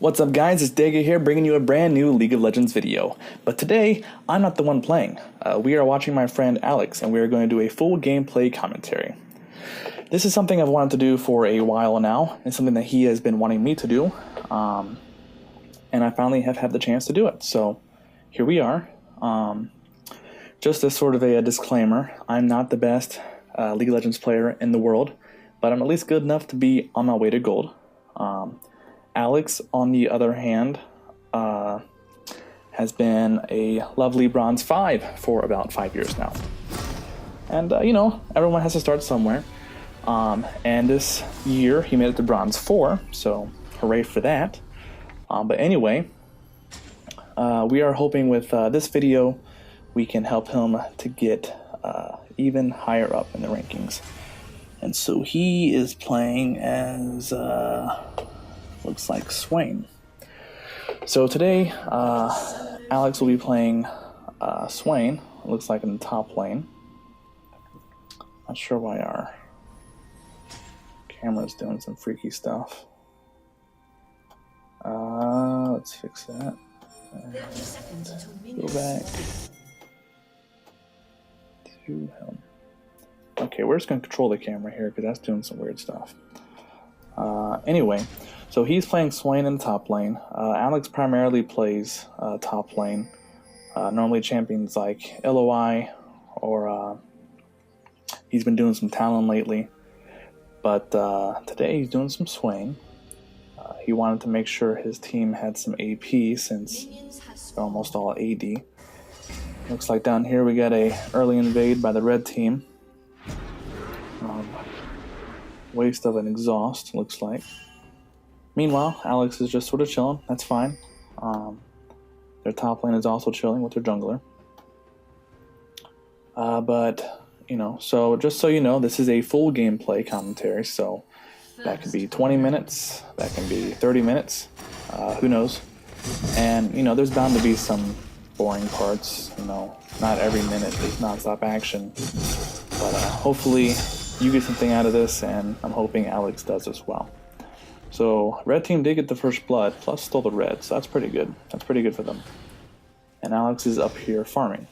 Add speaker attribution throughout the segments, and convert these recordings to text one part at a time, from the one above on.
Speaker 1: What's up guys, it's DEGA here bringing you a brand new League of Legends video. But today, I'm not the one playing. We are watching my friend Aleks and we are going to do a full gameplay commentary. This is something I've wanted to do for a while now. It's something that he has been wanting me to do. And I finally have had the chance to do it. So here we are. Just as sort of a disclaimer, I'm not the best League of Legends player in the world, but I'm at least good enough to be on my way to gold. Aleks, on the other hand, has been a lovely bronze 5 for about 5 years now. And, you know, everyone has to start somewhere. And this year, he made it to bronze 4, so hooray for that. But anyway, we are hoping with this video, we can help him to get even higher up in the rankings. And so he is playing as... looks like Swain. So today, Aleks will be playing Swain. It looks like in the top lane. Not sure why our camera's doing some freaky stuff. Let's fix that. And go back to him. Okay, we're just going to control the camera here because that's doing some weird stuff. Anyway, so he's playing Swain in the top lane. Aleks primarily plays top lane. Normally champions like LOI or he's been doing some Talon lately. But today he's doing some Swain. He wanted to make sure his team had some AP since they're almost all AD. Looks like down here we got a early invade by the red team. Waste of an exhaust, looks like. Meanwhile, Aleks is just sort of chilling. That's fine. Their top lane is also chilling with their jungler. But, you know, so just so you know, this is a full gameplay commentary. So that could be 20 minutes. That can be 30 minutes. Who knows? And, you know, there's bound to be some boring parts. You know, not every minute is non-stop action. But hopefully you get something out of this, and I'm hoping Aleks does as well. So, red team did get the first blood, plus stole the red, so that's pretty good. That's pretty good for them. And Aleks is up here farming.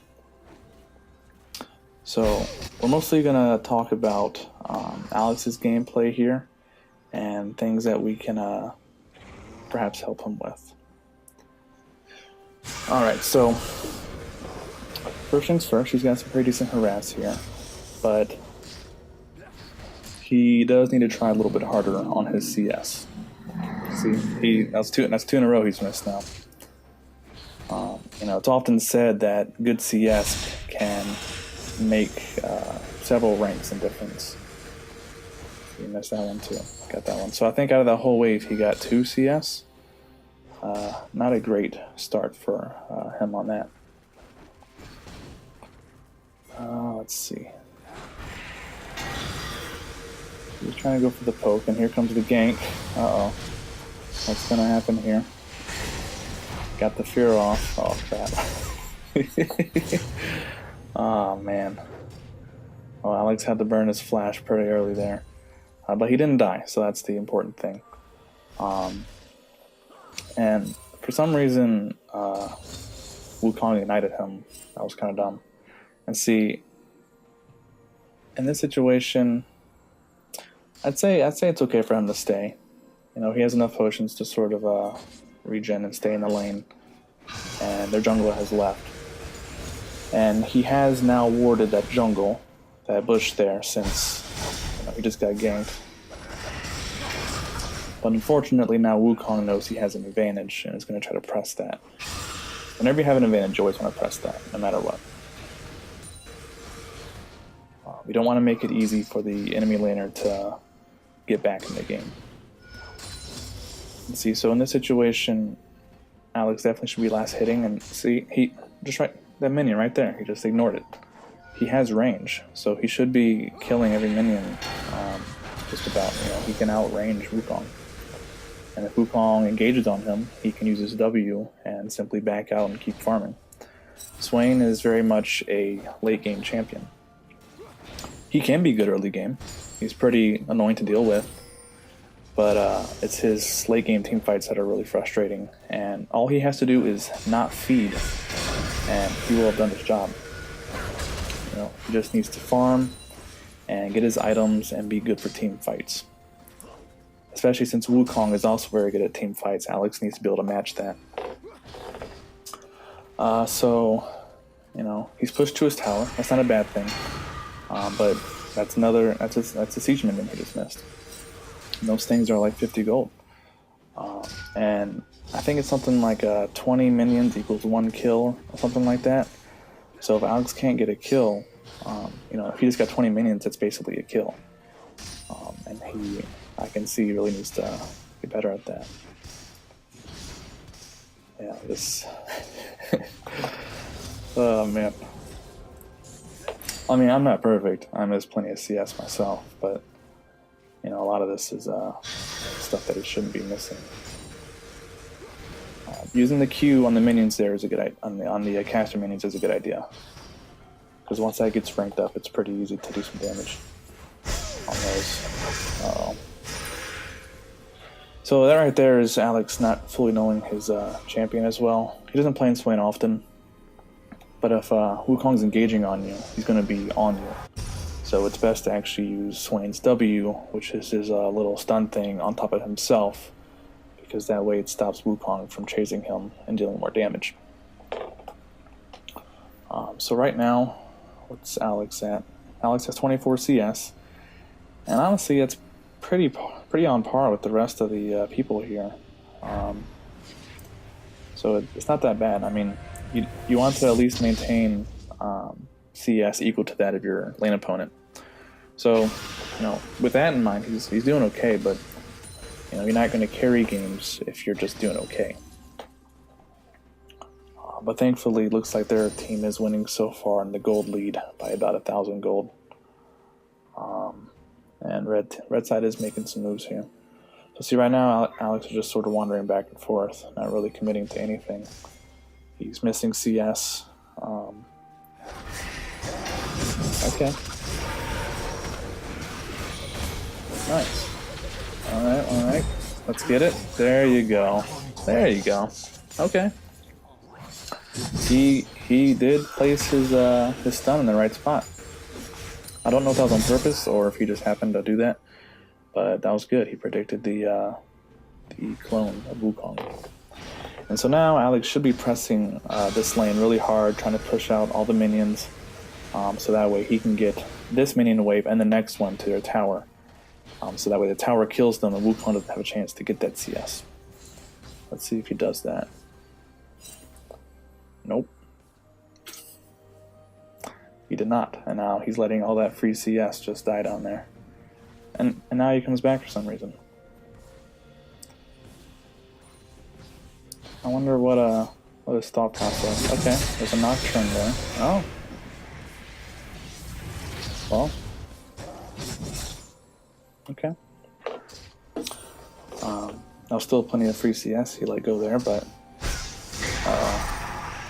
Speaker 1: So, we're mostly going to talk about Alex's gameplay here, and things that we can perhaps help him with. Alright, so, first things first, he's got some pretty decent harass here, but he does need to try a little bit harder on his CS. See, that's two in a row he's missed now. You know, it's often said that good CS can make several ranks in difference. He missed that one too. Got that one. So I think out of that whole wave, he got 2 CS. Not a great start for him on that. Let's see. He's trying to go for the poke, and here comes the gank. Uh-oh. What's going to happen here? Got the fear off. Oh, crap. Oh, man. Well, Aleks had to burn his flash pretty early there. But he didn't die, so that's the important thing. And for some reason, Wukong ignited him. That was kind of dumb. And see, in this situation, I'd say it's okay for him to stay. You know, he has enough potions to sort of regen and stay in the lane. And their jungler has left. And he has now warded that jungle, that bush there, since he just got ganked. But unfortunately now Wukong knows he has an advantage and is going to try to press that. Whenever you have an advantage, you always want to press that, no matter what. We don't want to make it easy for the enemy laner to get back in the game. Let's see, so in this situation, Aleks definitely should be last hitting, and see, he just that minion right there, he just ignored it. He has range, so he should be killing every minion just about. You know, he can outrange Wukong. And if Wukong engages on him, he can use his W and simply back out and keep farming. Swain is very much a late game champion. He can be good early game. He's pretty annoying to deal with. but it's his late game team fights that are really frustrating. And all he has to do is not feed, and he will have done his job. You know, he just needs to farm and get his items and be good for team fights. Especially since Wukong is also very good at team fights, Aleks needs to be able to match that. So, you know, he's pushed to his tower. That's not a bad thing, but that's a siege minion he just missed. And those things are like 50 gold, and I think it's something like 20 minions equals 1 kill or something like that. So if Aleks can't get a kill, you know, if he just got 20 minions, it's basically a kill. And I can see he really needs to get better at that. Yeah, this. Oh man. I mean, I'm not perfect. I miss plenty of CS myself, but you know, a lot of this is stuff that he shouldn't be missing. Using the Q on the minions there is a good idea. On the caster minions is a good idea, because once that gets ranked up, it's pretty easy to do some damage on those. Uh-oh. So that right there is Aleks not fully knowing his champion as well. He doesn't play in Swain often, but if Wukong's engaging on you, he's going to be on you. So it's best to actually use Swain's W, which is his little stun thing on top of himself, because that way it stops Wukong from chasing him and dealing more damage. So right now, what's Aleks at? Aleks has 24 CS, and honestly, it's pretty on par with the rest of the people here. So it's not that bad. I mean, you want to at least maintain CS equal to that of your lane opponent. So, you know, with that in mind, he's doing okay, but you know, you're not going to carry games if you're just doing okay. But thankfully, it looks like their team is winning so far in the gold lead by about 1,000 gold. And red side is making some moves here. So see, right now, Aleks is just sort of wandering back and forth, not really committing to anything. He's missing CS. Okay. Nice. Alright. Let's get it. There you go. Okay. He did place his stun in the right spot. I don't know if that was on purpose or if he just happened to do that, but that was good. He predicted the clone of Wukong. And so now Aleks should be pressing this lane really hard, trying to push out all the minions, so that way he can get this minion wave and the next one to their tower. So that way the tower kills them and Wukong doesn't have a chance to get that CS. Let's see if he does that. Nope. He did not, and now he's letting all that free CS just die down there. And now he comes back for some reason. I wonder what his thought process. Okay, there's a Nocturne there. Oh. Well. Okay. Now still plenty of free CS he let go there, but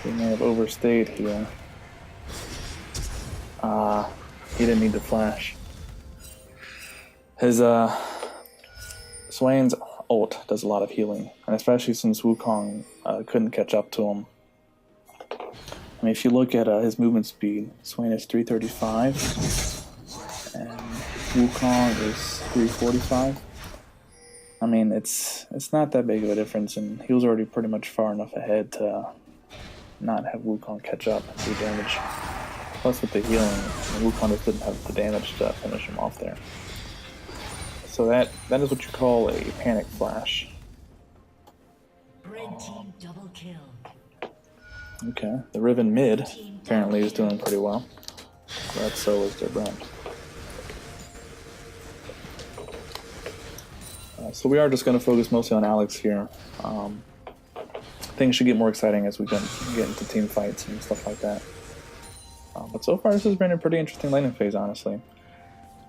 Speaker 1: he may have overstayed here. He didn't need to flash. His Swain's ult does a lot of healing, and especially since Wukong couldn't catch up to him. I mean, if you look at his movement speed, Swain is 335, and Wukong is 345. I mean, it's not that big of a difference, and he was already pretty much far enough ahead to not have Wukong catch up and do damage. Plus with the healing, Wukong just didn't have the damage to finish him off there. So that is what you call a panic flash.
Speaker 2: Red team double kill.
Speaker 1: Okay, the Riven mid apparently is doing pretty well. But so is their brand. So we are just going to focus mostly on Aleks here. Things should get more exciting as we get into team fights and stuff like that. But so far this has been a pretty interesting laning phase, honestly.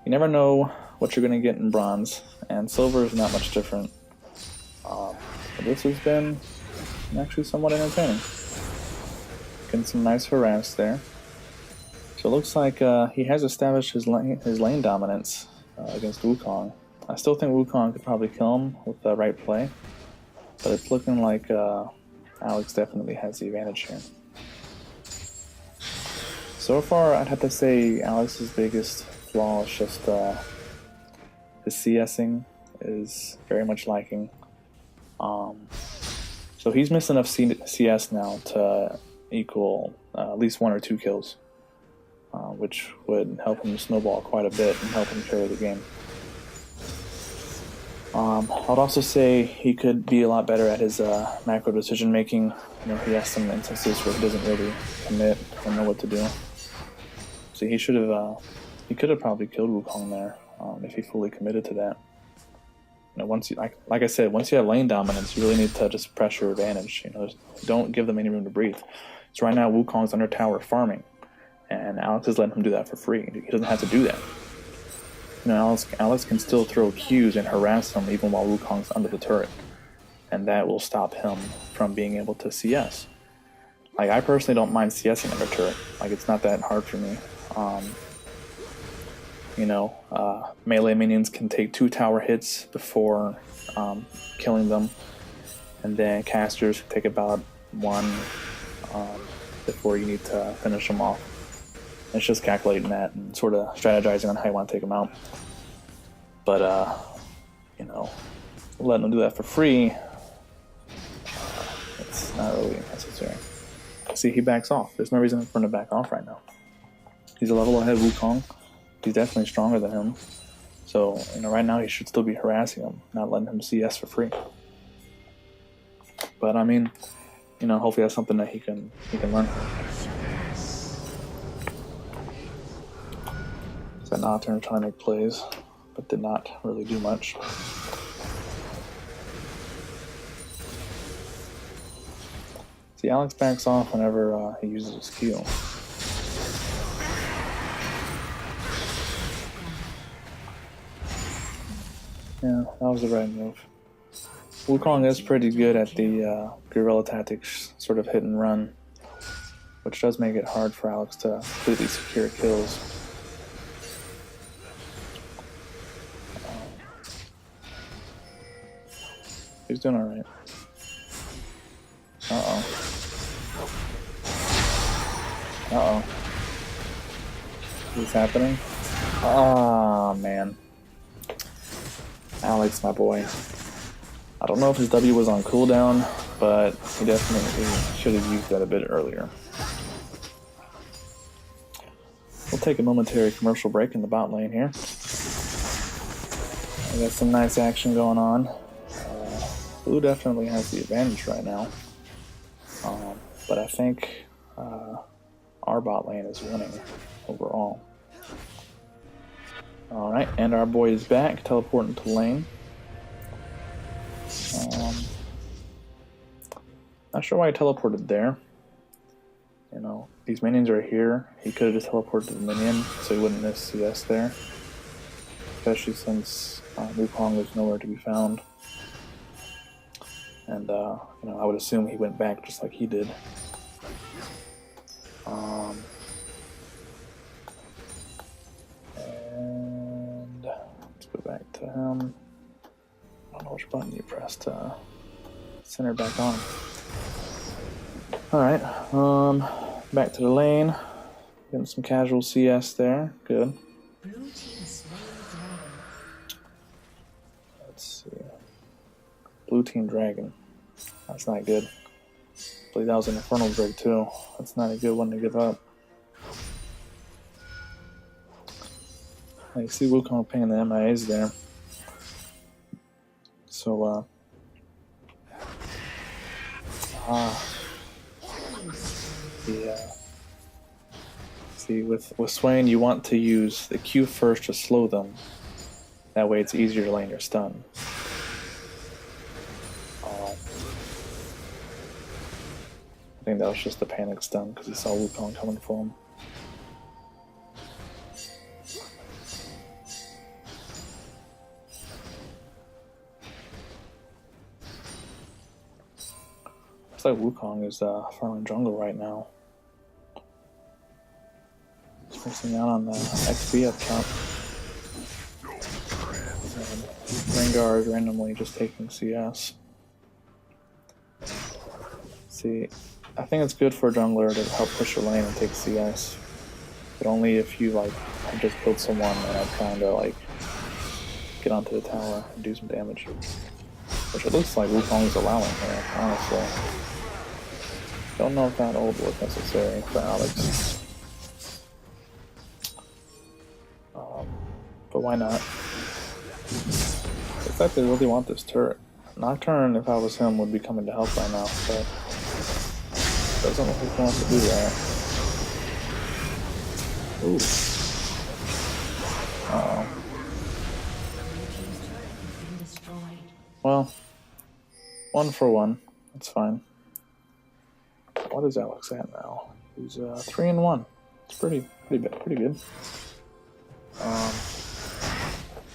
Speaker 1: You never know what you're going to get in bronze, and silver is not much different. But this has been actually somewhat entertaining. Getting some nice harass there. So it looks like he has established his lane dominance against Wukong. I still think Wukong could probably kill him with the right play, but it's looking like Aleks definitely has the advantage here. So far, I'd have to say Alex's biggest flaw is just his CSing is very much lacking. So he's missing enough CS now to equal at least 1 or 2 kills, which would help him snowball quite a bit and help him carry the game. I'd also say he could be a lot better at his macro decision making. You know, he has some instances where he doesn't really commit or know what to do. So he could have probably killed Wukong there if he fully committed to that. You know, once you like I said, once you have lane dominance, you really need to just press your advantage. You know, don't give them any room to breathe. So right now, Wukong's under tower farming, and Aleks is letting him do that for free. He doesn't have to do that. You know, Aleks can still throw Qs and harass him even while Wukong's under the turret, and that will stop him from being able to CS. Like, I personally don't mind CSing under turret. Like, it's not that hard for me. You know, melee minions can take 2 tower hits before killing them, and then casters take about 1 before you need to finish them off. It's just calculating that and sort of strategizing on how you want to take them out. But, you know, letting them do that for free, it's not really necessary. See, he backs off. There's no reason for him to back off right now. He's a level ahead of Wukong. He's definitely stronger than him. So, you know, right now he should still be harassing him, not letting him CS for free. But, I mean, you know, hopefully that's something that he can learn from. So Nocturne trying to make plays, but did not really do much. See, Aleks backs off whenever he uses his Q. Yeah, that was the right move. Wukong is pretty good at the guerrilla tactics, sort of hit and run, which does make it hard for Aleks to completely secure kills. He's doing alright. Uh-oh. Uh-oh. What's happening? Ah, man. Aleks, my boy. I don't know if his W was on cooldown, but he definitely should have used that a bit earlier. We'll take a momentary commercial break in the bot lane here. We got some nice action going on. Blue definitely has the advantage right now, but I think our bot lane is winning overall. Alright, and our boy is back, teleporting to lane. Not sure why he teleported there. You know, these minions are here. He could have just teleported to the minion, so he wouldn't miss CS there. Especially since Wukong was nowhere to be found. And, you know, I would assume he went back just like he did. And let's go back to him. I don't know which button you pressed to center back on. Alright, back to the lane. Getting some casual CS there. Good. Let's see. Blue Team Dragon. That's not good. I believe that was an Infernal Drake too. That's not a good one to give up. You see Wukong pinging the MIAs there. So, yeah. See, with Swain, you want to use the Q first to slow them. That way it's easier to land your stun. I think that was just a panic stun because he saw Wukong coming for him. Looks like Wukong is farming jungle right now. He's missing out on the XP up top. Rengar is randomly just taking CS. See, I think it's good for a jungler to help push your lane and take CS. But only if you like have just killed someone and are trying to like get onto the tower and do some damage. Which it looks like Wukong is allowing here, honestly. Don't know if that ult was necessary for Aleks. But why not? Looks like they really want this turret. Nocturne, if I was him, would be coming to help right now, but doesn't look like he wants to do that. Ooh. Uh-oh. Well, 1 for 1. That's fine. What is Aleks at now? He's 3-1. It's pretty good.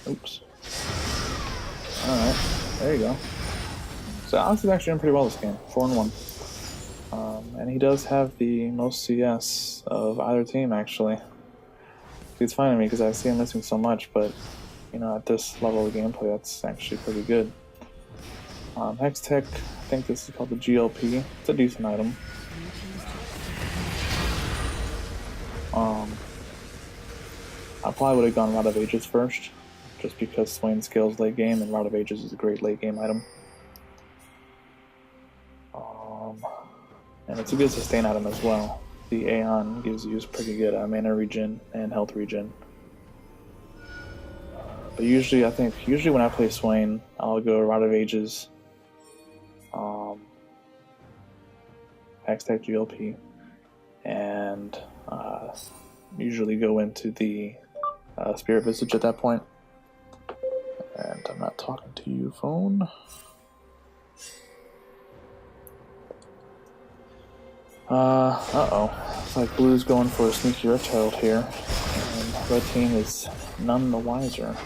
Speaker 1: Oops. Alright, there you go. So Aleks is actually doing pretty well this game, 4-1. And he does have the most CS of either team, actually. It's funny to me because I see him missing so much, but you know, at this level of gameplay, that's actually pretty good. Hextech, I think this is called the GLP. It's a decent item. I probably would have gone Rod of Ages first, just because Swain scales late game, and Rod of Ages is a great late game item. And it's a good sustain item as well. The Aeon gives you pretty good mana regen and health regen. But usually when I play Swain, I'll go Rod of Ages, Hextech GLP, and usually go into the Spirit Visage at that point. And I'm not talking to you, phone. Uh-oh. Looks like Blue's going for a sneaky Reptile here, and Red Team is none the wiser.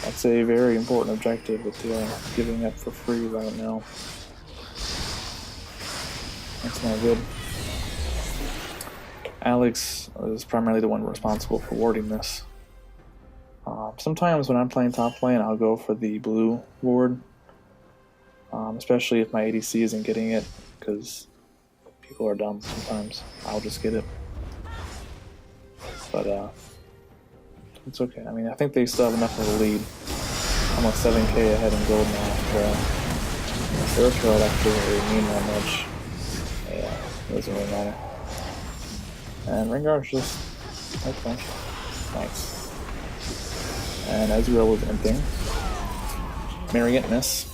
Speaker 1: That's a very important objective that they're giving up for free right now. That's not good. Aleks is primarily the one responsible for warding this. Sometimes when I'm playing top lane, I'll go for the blue ward, especially if my ADC isn't getting it, because people are dumb sometimes. I'll just get it. But it's okay. I mean, I think they still have enough of a lead. Almost 7k ahead in gold now. Their throw actually doesn't really mean that much. Yeah, it doesn't really matter. And Rengar's just okay. Nice. And Ezreal was emptying. Marrying miss.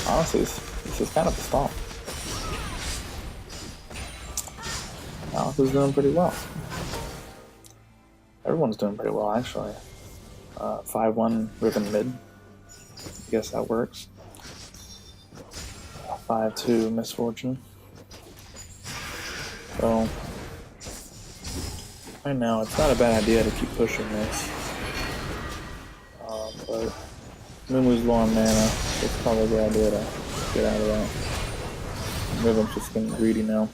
Speaker 1: Honestly, this is kind of a stomp. Aleks is doing pretty well. Everyone's doing pretty well, actually. 5-1 Riven mid. I guess that works. 5-2 Misfortune. So, right now, it's not a bad idea to keep pushing this. But Lumu's low on mana. It's probably a good idea to get out of that. Riven's just getting greedy now.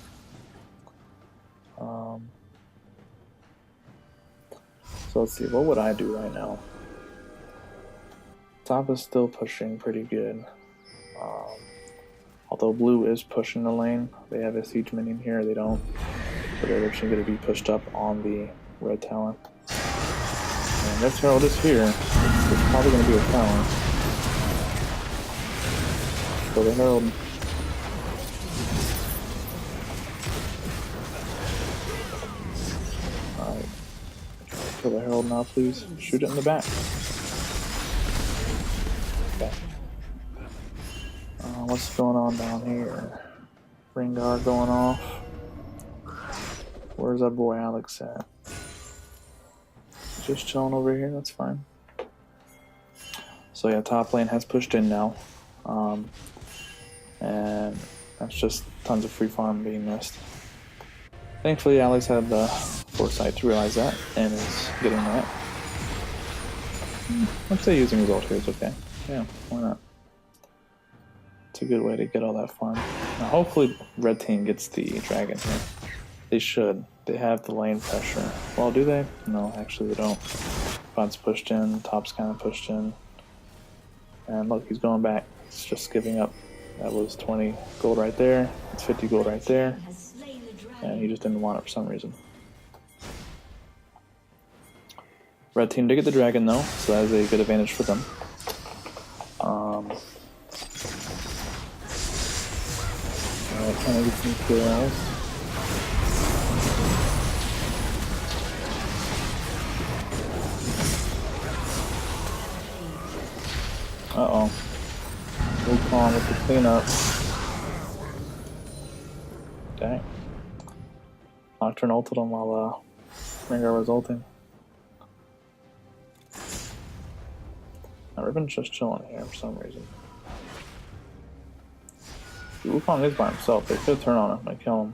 Speaker 1: So let's see, what would I do right now? Top is still pushing pretty good. Although blue is pushing the lane, they have a siege minion here, they don't. So they're actually going to be pushed up on the red tower. And this herald is here. It's probably going to be a tower. So the herald. Alright. Kill the herald now, please. Shoot it in the back. Okay. What's going on down here? Rengar going off. Where's our boy Aleks at? Just chilling over here, that's fine. So yeah, top lane has pushed in now. And that's just tons of free farm being missed. Thankfully, Aleks had the foresight to realize that and is getting that. I'd say using his ult here is okay. Yeah, why not? It's a good way to get all that farm. Now hopefully red team gets the dragon here. They should. They have the lane pressure. Well, do they? No, actually they don't. Bot's pushed in, top's kind of pushed in. And look, he's going back. He's just giving up. That was 20 gold right there. It's 50 gold right there. And he just didn't want it for some reason. Red team did get the dragon though, so that is a good advantage for them. Alright, trying to get some kills. Uh-oh. Wukong with the cleanup. Dang. Nocturne ulted him while Rengar was ulting. Now Riven's just chilling here for some reason. Wukong is by himself. They could turn on him and kill him.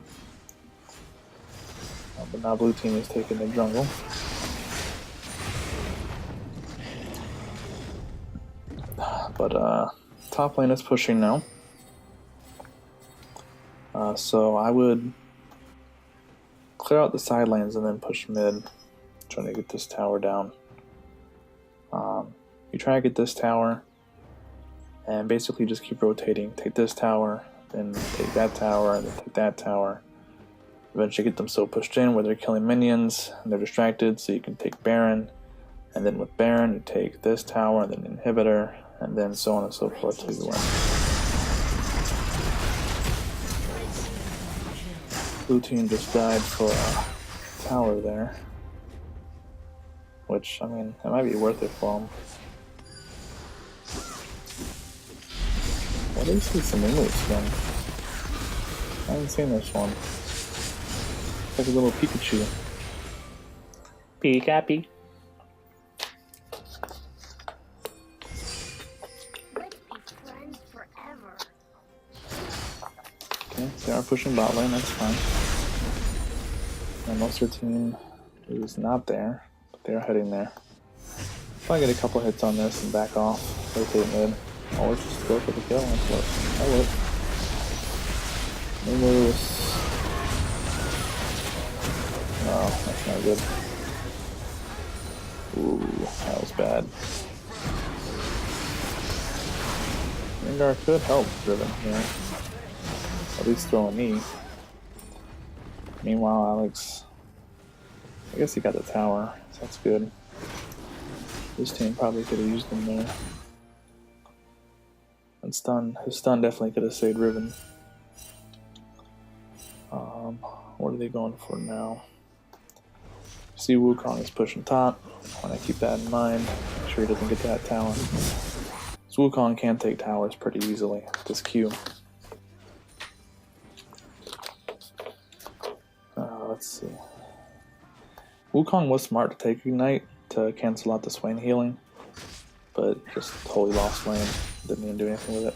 Speaker 1: But now blue team is taking the jungle. But top lane is pushing now. So I would clear out the side lanes and then push mid, trying to get this tower down. You try to get this tower and basically just keep rotating. Take this tower, then take that tower, and then take that tower. Eventually get them so pushed in where they're killing minions and they're distracted, so you can take Baron. And then with Baron, you take this tower and then inhibitor, and then so on and so forth till you win. Blue team just died for a tower there. Which, I mean, it might be worth it for them. What is this new skin? I haven't seen this one. It's like a little Pikachu. Pikachu. Okay, they are pushing bot lane, that's fine. And most of their team is not there, but they are heading there. If I get a couple hits on this and back off, rotate mid, or just go for the kill, that's what I would. Lose. Oh, that's not good. Ooh, that was bad. Rengar could help Driven here. At least throw a knee. Meanwhile, Aleks, I guess he got the tower, so that's good. This team probably could have used him there. And his stun definitely could have saved Riven. What are they going for now? See, Wukong is pushing top. I want to keep that in mind. Make sure he doesn't get that tower. So Wukong can take towers pretty easily with this Q. Let's see. Wukong was smart to take Ignite to cancel out the Swain healing, but just totally lost lane. Didn't even do anything with it.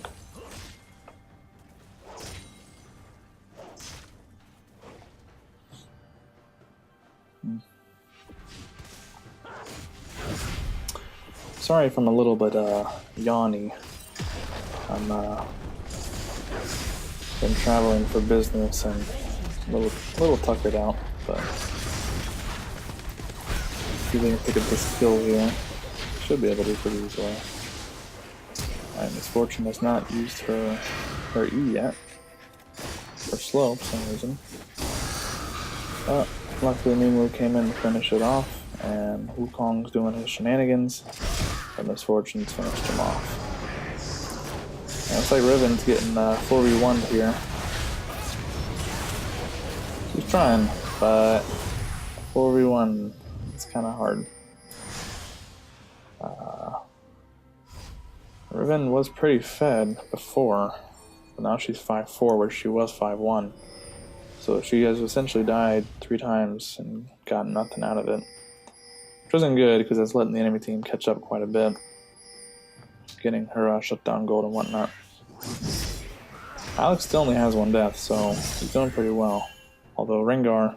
Speaker 1: Sorry if I'm a little bit yawny. I'm been traveling for business and a little tuckered out, but feeling to get this kill here. Should be able to do pretty easily. Alright, Misfortune has not used her E yet. Or slow for some reason. But luckily Mimu came in to finish it off, and Wukong's doing his shenanigans, and Misfortune's finished him off. And looks like Riven's getting 4v1'd here. He's trying, but 4v1, it's kind of hard. Riven was pretty fed before, but now she's 5-4 where she was 5-1. So she has essentially died 3 times and gotten nothing out of it. Which wasn't good because that's letting the enemy team catch up quite a bit. Getting her shutdown gold and whatnot. Aleks still only has 1 death, so he's doing pretty well. Although Rengar,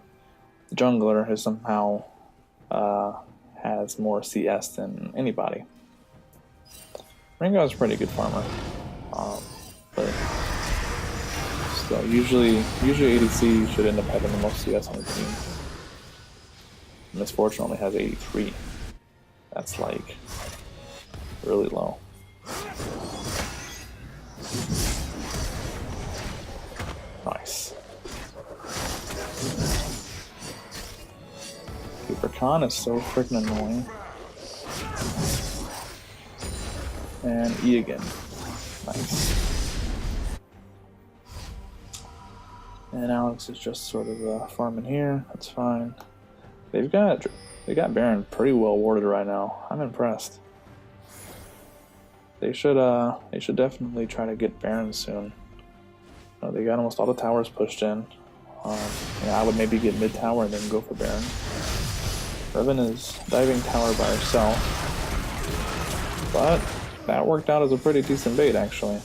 Speaker 1: the jungler, has somehow has more CS than anybody. Rengar's a pretty good farmer, but So usually ADC should end up having the most CS on the team. Misfortune only has 83. That's like really low. Nice. Keeper Khan is so freaking annoying. And E again. Nice. And Aleks is just sort of farming here. That's fine. They got Baron pretty well warded right now. I'm impressed. They should definitely try to get Baron soon. They got almost all the towers pushed in. I would maybe get mid tower and then go for Baron. Riven is diving tower by herself, but that worked out as a pretty decent bait actually.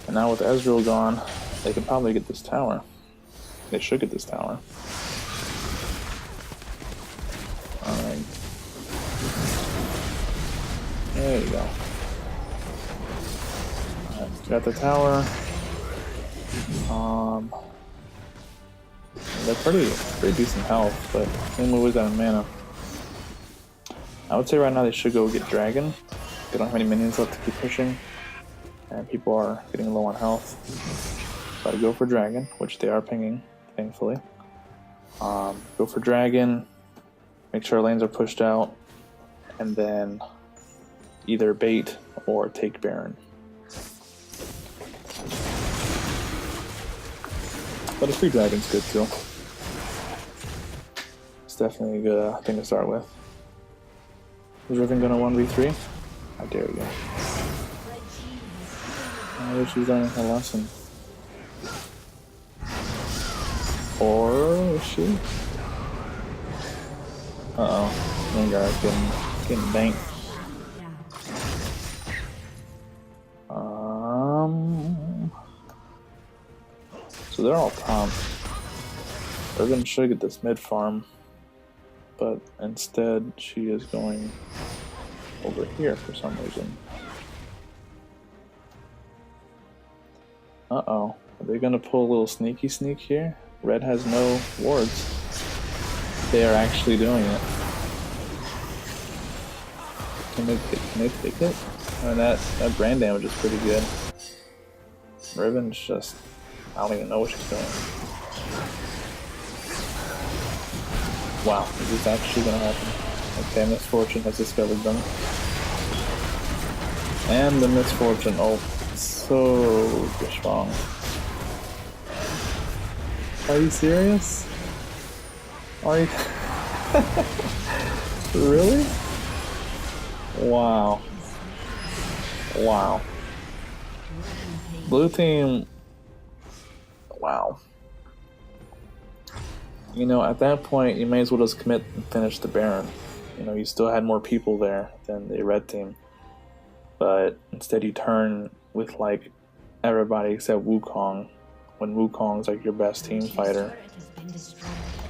Speaker 1: And now with Ezreal gone, they could probably get this tower. They should get this tower. Alright. There you go. Alright, got the tower. They're pretty decent health, but they lose out of mana. I would say right now they should go get Dragon. They don't have any minions left to keep pushing, and people are getting low on health. So I'd go for Dragon, which they are pinging, thankfully. Go for Dragon, make sure lanes are pushed out, and then either bait or take Baron. But a free Dragon's good too. It's definitely a good thing to start with. Is Riven gonna 1v3? How dare you. I wish she's learning her lesson. Or is she? Uh-oh. Rengar getting banked. So they're all top. Riven should get this mid farm, but instead she is going over here for some reason. Uh-oh. Are they gonna pull a little sneaky sneak here? Red has no wards. They are actually doing it. Can they take it? I mean, that brand damage is pretty good. Riven's just, I don't even know what she's doing. Wow, is this actually gonna happen? Okay, Misfortune has discovered them. And the Misfortune, oh, so strong. Are you serious? Are you? Really? Wow. Wow. Blue team. Wow. You know, at that point, you may as well just commit and finish the Baron. You know, you still had more people there than the red team. But instead you turn with, like, everybody except Wukong, when Wukong's, like, your best team fighter.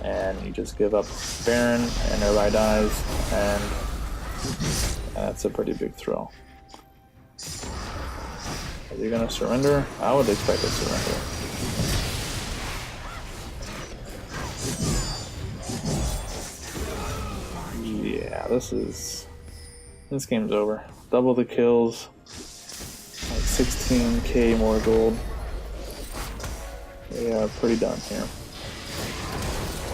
Speaker 1: And you just give up Baron, and everybody dies, and that's a pretty big throw. Are they gonna surrender? I would expect a surrender. Yeah, this game's over. Double the kills, like 16k more gold. They are pretty done here.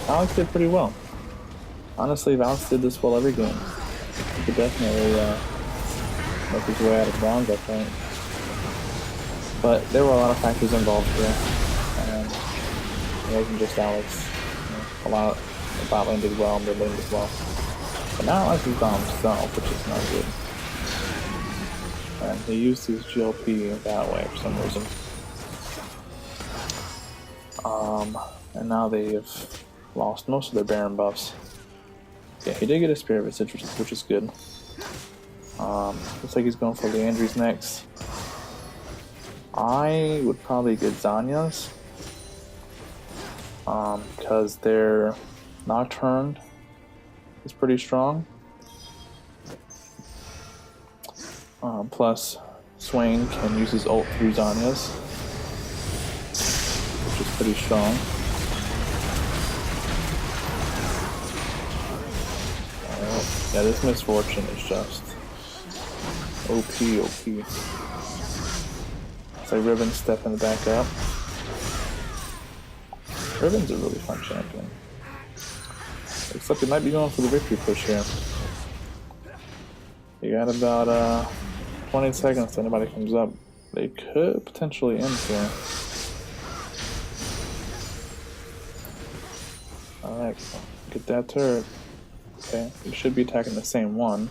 Speaker 1: Aleks did pretty well. Honestly, if Aleks did this well every game, he could definitely make his way out of bronze, I think. But there were a lot of factors involved here, and it wasn't just Aleks. You know, a lot of the bot lane did well, and mid lane did well. But now Aleks is by himself, which is not good. And he used his GLP that way for some reason. And now they've lost most of their Baron buffs. Yeah, he did get a Spirit Visage, which is good. Looks like he's going for Leandry's next. I would probably get Zanya's. Because their Nocturne is pretty strong. Plus, Swain can use his ult through Zanya's. pretty strong. Yeah, this misfortune is just OP. It's like Riven stepping back up. Riven's a really fun champion. Except he might be going for the victory push here. You got about 20 seconds till anybody comes up. They could potentially end here. Alright, get that turret. Okay, we should be attacking the same one.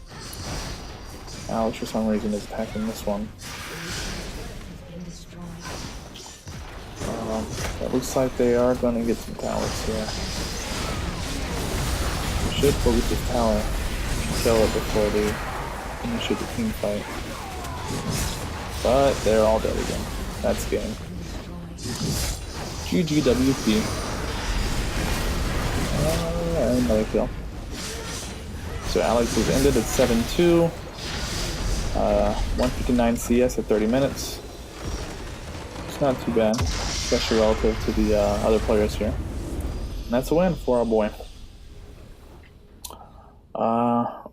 Speaker 1: Aleks, for some reason, is attacking this one. It looks like they are going to get some towers here. We should focus this tower, kill it before they initiate the team fight. But they're all dead again. That's game. GGWP. Another kill. So Aleks has ended at 7-2. 159 CS at 30 minutes. It's not too bad, especially relative to the other players here. And that's a win for our boy.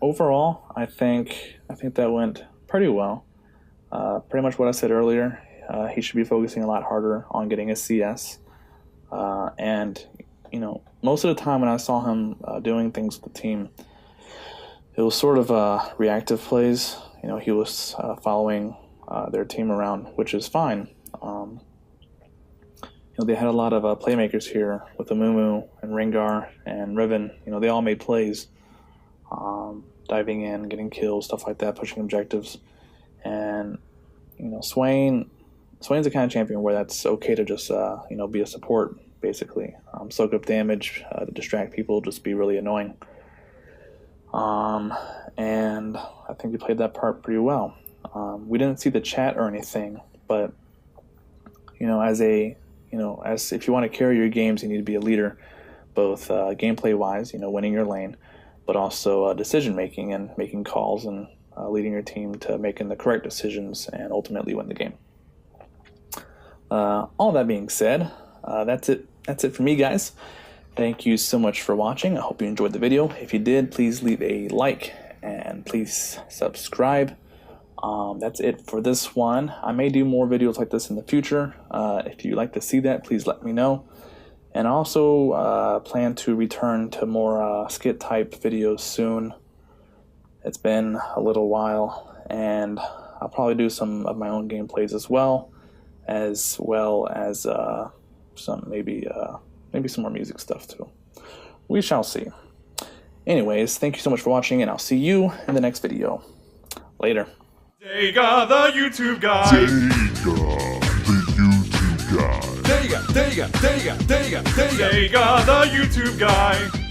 Speaker 1: Overall, I think that went pretty well. Pretty much what I said earlier. He should be focusing a lot harder on getting his CS. And you know, most of the time when I saw him doing things with the team, it was sort of reactive plays. You know, he was following their team around, which is fine. You know, they had a lot of playmakers here with Amumu and Rengar and Riven. You know, they all made plays, diving in, getting kills, stuff like that, pushing objectives. And you know, Swain's the kind of champion where that's okay to just you know, be a support basically, soak up damage, to distract people, just be really annoying. And I think he played that part pretty well. We didn't see the chat or anything, but you know, as if you want to carry your games, you need to be a leader, both gameplay wise, you know, winning your lane, but also decision making and making calls and leading your team to making the correct decisions and ultimately win the game. All that being said, that's it for me, guys. Thank you so much for watching. I hope you enjoyed the video. If you did, please leave a like and please subscribe. That's it for this one. I may do more videos like this in the future. If you'd like to see that, please let me know. And I also plan to return to more skit type videos soon. It's been a little while, and I'll probably do some of my own gameplays as well as some maybe some more music stuff too. We shall see. Anyways, thank you so much for watching, and I'll see you in the next video. Later.
Speaker 2: DEGA, the YouTube guy. DEGA, the YouTube guy. DEGA, the YouTube guy.